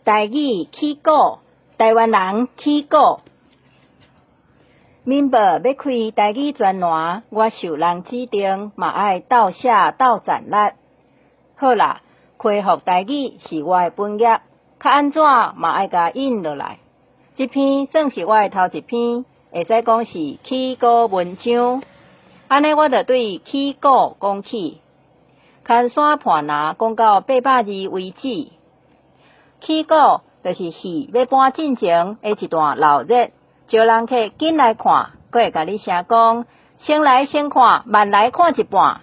台语起鼓，台湾人起鼓。民报要开台语专栏，我受人指定，嘛爱斗写斗赞力。好啦，开学台语是我的本业，较安怎嘛爱甲引落来。这篇算是我的头一篇，会使讲是起鼓文章。安尼我就对起鼓讲起，牵线盘拿讲到800字为止。起鼓就是戏要搬进前的一段闹热，招人客紧来看，佫会甲你声讲，先来先看，慢来看一半。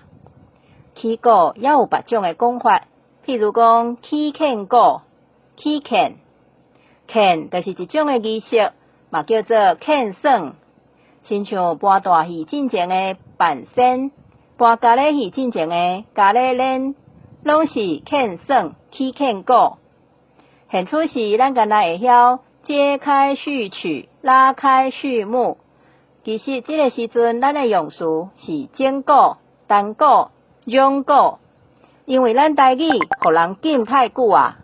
起鼓也有别种的讲法，譬如讲起劝鼓、起劝，劝就是一种的仪式，嘛叫做劝算。亲像搬大戏进前的办仙，搬咖喱戏进前的咖喱练，拢是劝算、起劝鼓。现出时，咱敢若会晓揭开序曲，拉开序幕。其实这个时阵，咱的用词是整鼓、单鼓、嚷鼓，因为咱台语互人禁太久啊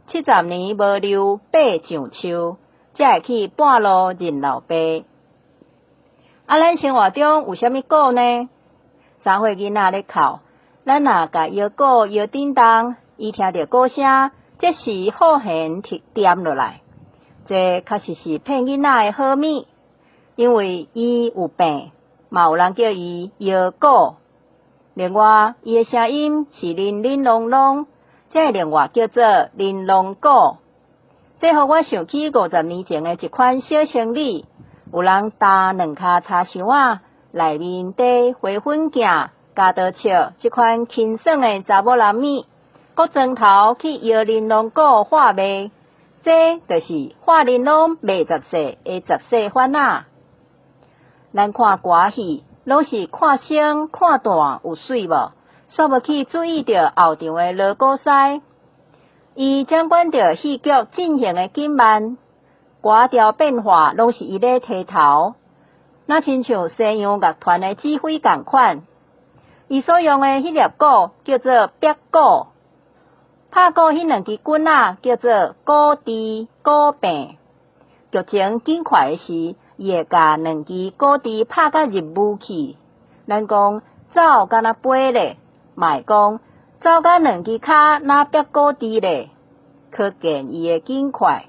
，70年无留八上秋，才会去半路认老爸。咱生活中有啥物鼓呢？3岁囡仔咧哭，咱若甲摇鼓摇叮当，伊听到鼓声。这时好闲点落来，这确实是骗囡仔的好物，因为伊有病，嘛有人叫伊摇鼓。另外，伊的声音是玲玲珑珑，这另外叫做玲珑鼓。这互我想起50年前的一款小生理，有人搭2脚插箱仔，内面底花粉镜、加刀笑这款轻爽的查某男物。搁砖头去摇玲珑鼓画眉，这就是画玲珑卖10世的10世番仔。咱看歌戏，拢是看声看段有水无，煞无去注意到后场的锣鼓师，伊掌管着戏剧进行的紧慢，歌调变化拢是伊咧提头。那亲像西洋乐团的指挥共款，伊所用的迄粒鼓叫做鳖鼓。拍鼓迄2支棍仔叫做鼓笛、鼓柄，剧情紧快的时，伊会甲2支鼓笛拍甲入舞去。咱讲走敢若飞咧，嘛会讲走甲2支骹若鳖鼓笛咧，可见伊的紧快。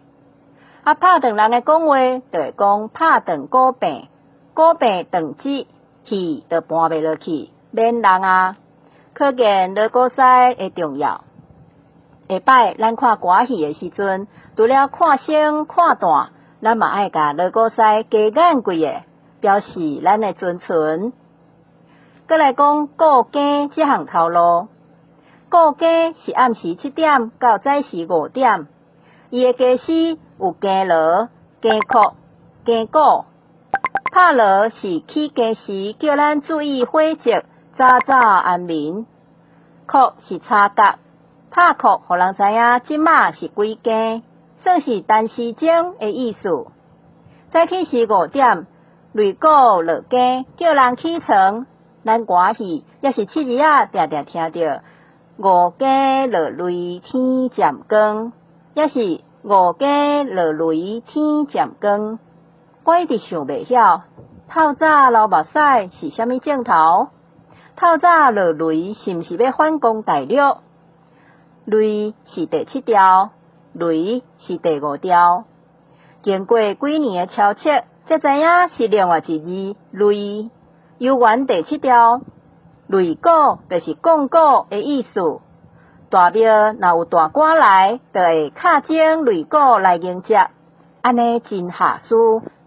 拍断人的讲话，就会讲拍断鼓柄，鼓柄断指，戏就搬袂落去，免人啊。可见锣鼓师的重要。下摆咱看歌戏的时阵，除了看声看段，咱嘛爱甲锣鼓师加眼几个，表示咱的尊崇。再来讲鼓更这项头路，鼓更是暗时7点到早时5点，伊的加时有更锣、更曲、更鼓。拍锣是起更时，叫咱注意火烛，早早安眠。曲是插角。拍曲，互人知影即马是几更，算是单时钟的意思。早起时5点，擂鼓落更，叫人起床。咱歌戏也是7日仔定定听到5更落擂天渐光，也是5更落擂天渐光。我一直想袂晓，透早流目屎是啥物镜头？透早落擂是毋是要反攻大陆？擂是第7条，擂是第5条。经过几年的敲切，才知影是另外一字擂。有原第7条，擂鼓就是讲鼓的意思。大庙若有大官来，就会敲钟擂鼓来迎接，安尼真下思，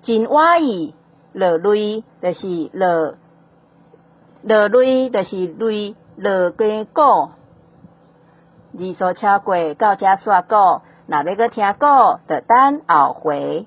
真欢意。落擂就是落擂就是擂落跟鼓。字数超过到这煞鼓，若要搁听鼓，就等后回。